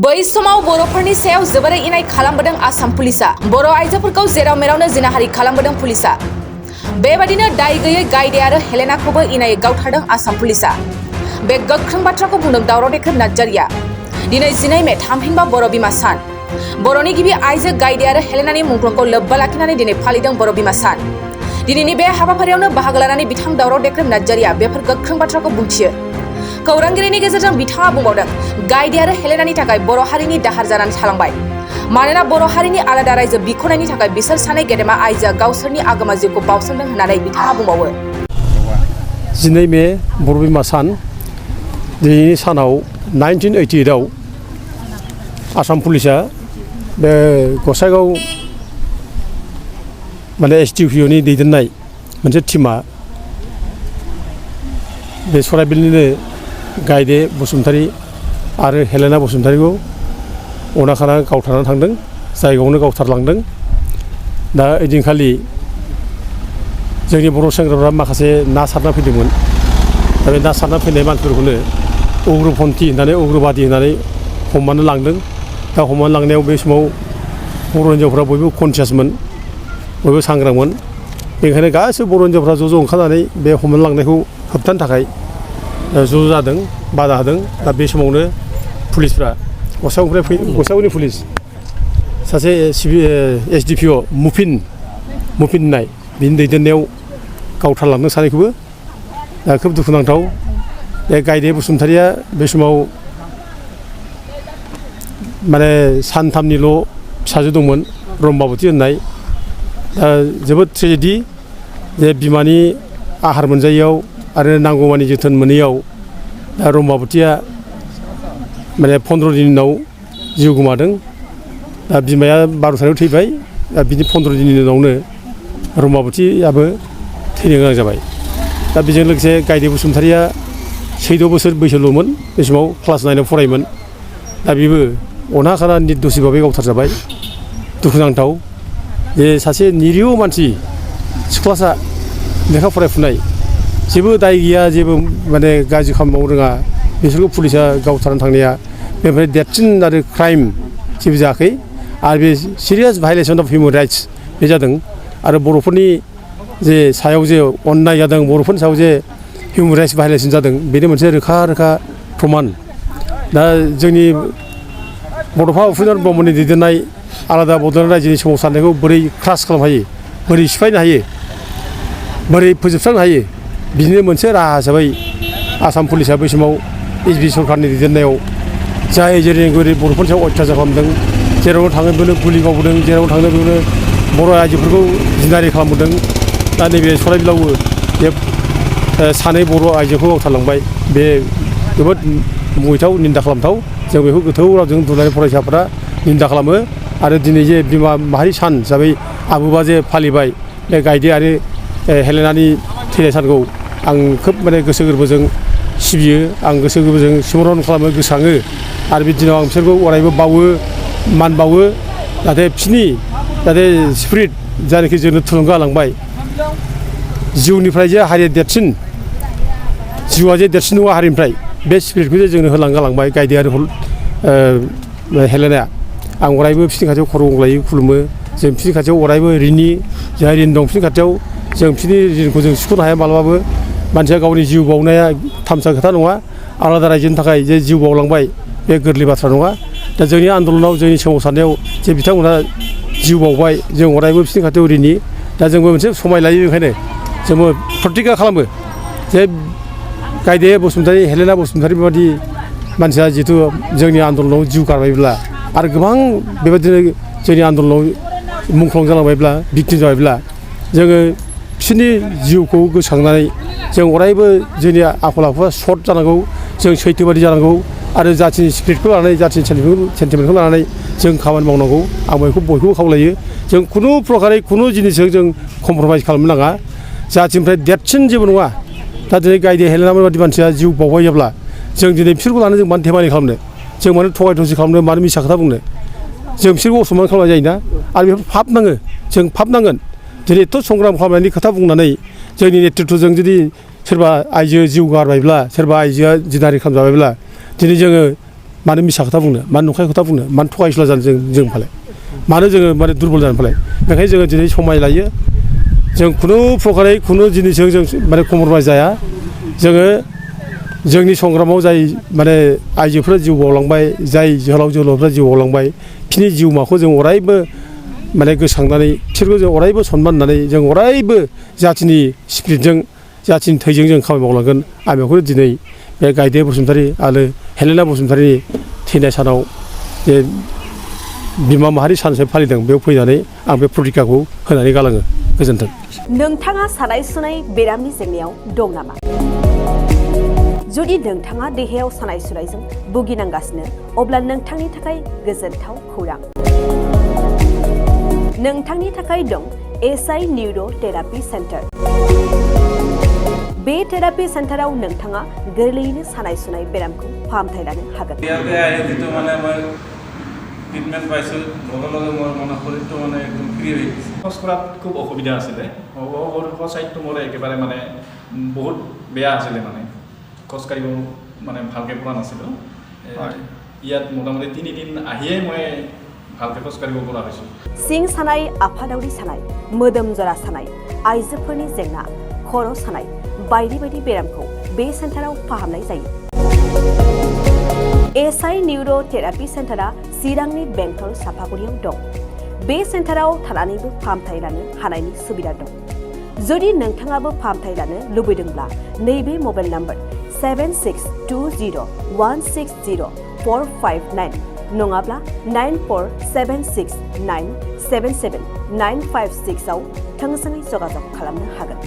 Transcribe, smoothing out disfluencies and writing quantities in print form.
बै समाव बर'फोरनि सायाव जोबोरै इनाय खालामबोदों आसाम पुलिसा। बर' आइजोफोरखौ जेराव मेरावनो जिनाहारि खालामबोदों पुलिसा। बेबादिनो दाय गैयै गायदे आरो हेलेनाखौबो इनायै गावथारदों आसाम पुलिसा। बे गोख्रों बाथ्राखौ बुंदों दावराव देख्रेब नार्जारिया। दिनै 12 मे थामहिनबा बर' बिमा सान। बर'नि गिबि आइजो गायदे आरो हेलेनानि मुंख्लंखौ लोब्बा लाखिनानै दिनै फालिदों बर' बिमा सान। दिनैनि बे हाबाफारियावनो बाहागो लानानै बिथां दावराव देख्रेब नार्जारिया बेफोर गोख्रों बाथ्राखौ बुंथियो। खौरांगिरिनि गेजेरजों बिथाङा बुंबावदों, गायदे आरो हेलेनानि थाखाय बर' हारिनि दाहार जानानै थालांबाय। मानोना बर' हारिनि आलादा रायजो बिख'नायनि थाखाय बिसोर सानै गेदेमा आइजोआ गावसोरनि आगोमा जिउखौ बावसोमदों होननानै बिथाङा बुंबावो। 12 मे बर' बिमा सान। दिनैनि सानाव 1988 आव आसाम पुलिसा बे गसाइगाव SDPOनि दैदेननाय मोनसे टीमा बे सराइबिलनिनो गायदे बसुमतारी आरो हेलेना बसुमतारीखौ अनाखाना गावथारनानै थांदों, जायगायावनो गावथारलांदों। दा ओइदिनखालि जोंनि बर' सेंग्राफ्रा माखासे ना सारना फैदोंमोन। दा बे ना सारना फैनाय मानसिफोरखौनो उग्रपन्थी होननानै उग्रबादि होननानै हमनानै लांदों। दा हमनानै लांनायाव बे समाव बर' हिन्जावफ्रा बयबो कनसियासमोन, बयबो सांग्रांमोन। बेनिखायनो गासैबो बर' हिन्जावफ्रा ज' ओंखारनानै बे हमनानै लांनायखौ होबथानो थाखाय ज' जादों, बादा होदों। दा बे समावनो पुलिसफ्रा गसाइगावनि पुलिस सासे SDPO मुफिन होननाय बिनि दैदेननायाव गावथारलांदों सानैखौबो। दा खोब दुखुनांथाव। बे गायदे बसुमतारीया बे समाव सानथामनिल' फिसाजो दंमोन, रम्बाबती होननाय। दा जोबोद ट्रेजेडि जे बिमानि आहार मोनजायैयाव आरो नांगौमानि जोथोन मोनैयाव दा रम्बाबतीया 15 दिननि उनाव जिउ गोमादों। दा बिमाया 12 थारिखआव थैबाय। दा बिनि 15 दिननि उनावनो रम्बाबतीयाबो थैनो गोनां जाबाय। दा बेजों लोगोसे गायदे बसुमतारीया 14 बोसोर बैसोल'मोन, बे समाव क्लास 9 आव फरायोमोन। दा बेबो अनाखाना निर्दोषिभाबै गावथारजाबाय। दुखुनांथाव जे सासे निरिह मानसि, सिख्लासा, लेखा फरायफुनाय, जेबो दाय गैया, जेबो गाज्रि खामानि मावनो रोङा, बिसोरखौ पुलिसा गावथारनानै थांनाया बेनिफ्राय देरसिन आरो क्राइम जेबो जायाखै। आरो बे सिरियास भायलेसन अफ हिउमेन राइट्स बे जादों। आरो बर'फोरनि जे सायाव जे अन्याय जादों, बर'फोरनि सायाव जे हिउमेन राइट्स भायलेसन जादों, बेनि मोनसे रोखा प्रमान। दा जोंनि बड'फा उपेन्द्र ब्रह्मनि दैदेननाय आलादा बड'लेण्ड रायजोनि सोमावसारनायखौ बोरै क्रास खालामनो हायो, बोरै सिफायनो हायो, बोरै फोजोबस्रांनो हायो, बिदिनो मोनसे राहा हिसाबै आसाम पुलिसा बै समाव SB सरकारनि दैदेननायाव जाय जेरै बर'फोरनि सायाव अयथासार खालामदों, जेरावनो थाङो बेयावनो गुलि गावबोदों, जेरावनो थाङो बेयावनो बर' आइजोफोरखौ जिनाहारि खालामबोदों। दा नैबे सराइबिलावबो बे सानै बर' आइजोखौ गावथारलांबाय। बे जोबोद मुगैथाव, निन्दा खालामथाव। जों बेखौ गोथौ रावजों दुलाराय फरायसाफोरा निन्दा खालामो। आरो दिनै जे बिमा माहारि सान हिसाबै आबोबा जे फालिबाय बे गायदे आरो हेलेनानि थैनाय सानखौ आं खोब गोसो गोरबोजों सिबियो, आं गोसो गोरबोजों सिमरन खालामो, गोसोखाङो। आरो बे दिनाव आं बिसोरखौ अरायबो बावो, मान बावो, जाहाथे बिसोरनि स्पिरिट जायनाखि जोंनो थुलुंगा होलांबाय, जिउनिफ्राय जे हारिया देरसिन, जिउआ जे देरसिन नङा हारिनिफ्राय, बे स्पिरिटखौ जे जोंनो होलांबाय गायदे आरो हेलेनाया। आं अरायबो बिसोरनि खाथियाव खर' गंग्लायै खुलुमो। जों बिसोरनि खाथियाव अरायबो ऋणी, जाय ऋण दं बिसोरनि खाथियाव जों बिसोरनि ऋणखौ जों सुख'नो हाया माब्लाबाबो। मानसिया गावनि जिउ बावनाया थामसा खोथा नङा। आलादा रायजोनि थाखाय जे जिउ बावलांबाय बे गोरलै बाथ्रा नङा। दा जोंनि आन्दलनाव, जोंनि सोमावसारनायाव जे बिथांमोनहा जिउ बावबाय, जों अरायबो बिसोरनि खाथियाव ऋणी। दा जोंबो मोनसे समाय लायो, बेनिखायनो जोंबो प्रतिज्ञा खालामो जे गायदे बसुमतारी, हेलेना बसुमतारी बेबायदि मानसिया जिहेथु जोंनि आन्दलनाव जिउ गारबायब्ला आरो गोबां बेबायदिनो जोंनि आन्दलनाव मुंख्लं जालांबायब्ला, भिक्टिम जाबायब्ला, जोङो बिसोरनि जिउखौ गोसोखांनानै जों अरायबो जोंनि आखल आखुआ सर्ट जानांगौ, जों सैथोबादि जानांगौ आरो जाथिनि स्पिरिटखौ लानानै, जाथिनि सेन्टिमेन्टखौ लानानै जों खामानि मावनांगौ। आं बयखौबो खावलायो। जों खुनु प्रकारै खुनु जिनिसजों जों कमप्रमाइस खालामनो नाङा। जाथिनिफ्राय देरसिन जेबो नङा। दा दिनै गायदे हेलेना बायदि मानसिया जिउ बावबाय जाब्ला जों दिनै बिसोरखौ लानानै जों मानो धेमालि खालामनो, जों मानो थगाय थसि खालामनो, मानो मिसा खोथा बुंनो। जों बिसोरखौ असनमान खालामनाय जायोना। आरो बेफोर फाब नाङो, जों फाब नांगोन। दिनै एथ' संग्राम खालामनायनि खोथा बुंनानै जोंनि नेतृत्वजों जुदि सोरबा आइजो जिउ गारबायब्ला, सोरबा आइजोआ जिनाहारि खालामजाबायब्ला, दिनै जोङो मानो मिसा खोथा बुंनो मानो नंखाय खोथा बुंनो मानो थगायसुला जानो जों फालाय मानो जोङो माने दुरबल जानो फालाय बेखायनो जोङो दिनै समाय लायो जों खुनु प्रकारै खुनु जिनिसजों जों माने कमप्रमाइज जाया जोङो जोंनि संग्रामाव जाय माने आइजोफोरा जिउ बावलांबाय जाय जोहोलाव जोहोलावफ्रा जिउ बावलांबाय बिसोरनि जिउमाखौ जों अरायबो माने गोसोखांनानै बिसोरखौ जों अरायबो सनमान होनानै जों अरायबो जाथिनि स्पिरिटजों जाथिनि थैजों जों खामानि मावलांगोन आं बेखौनो दिनै बे गायदे बसुमतारी आरो हेलेना बसुमतारीनि थैनाय सानाव जे बिमा माहारि सान हिसाबै फालिदों बेयाव फैनानै आं बे प्रतिज्ञाखौ होनानै गालाङो गोजोन्थों। नोंथाङा सानाय सुनाय बेरामनि जेंनायाव दं नामा? जुदि नोंथाङा देहायाव सानाय सुनायजों भुगिनांगासिनो अब्ला नोंथांनि थाखाय गोजोनथाव खौरां। नोंथांनि थाखाय दं एसआइ निउर' थेरापि सेन्टार। बे थेरापि सेन्टाराव नोंथाङा गोरलैयैनो सानाय सुनाय बेरामखौ फाहामथाय लानो हागोन। ট্ৰিটমেণ্ট পাইছোঁ লগে লগে মোৰ মানে শৰীৰটো মানে একদম ফ্ৰী হৈ গৈছে। খোজ কঢ়াত খুব অসুবিধা আছিলে ছাইডটো মোৰ একেবাৰে মানে বহুত বেয়া আছিলে মানে খোজকাঢ়িব মানে ভালকৈ পৰা নাছিলোঁ। ইয়াত মোটামুটি 3 দিন আহিয়ে মই ভালকৈ খোজকাঢ়িব পৰা হৈছোঁ। सिं सानाय आफादावरि सानाय मोदोम जरा सानाय आइजोफोरनि जेंना खर' सानाय बायदि बायदि बेरामखौ बे सेन्टाराव फाहामनाय जायो। एसआइ निउर' थेरापि सेन्टारा चिरांनि बेंटल सापागुरियाव दं। बे सेन्टाराव थानानैबो फाहामथाय लानो हानायनि सुबिदा दं। जुदि नोंथाङाबो फाहामथाय लानो लुबैदोंब्ला नैबे मबाइल नाम्बार 7620160459 नङाब्ला 9476977956 आव थोंजोङै जगाजग खालामनो हागोन।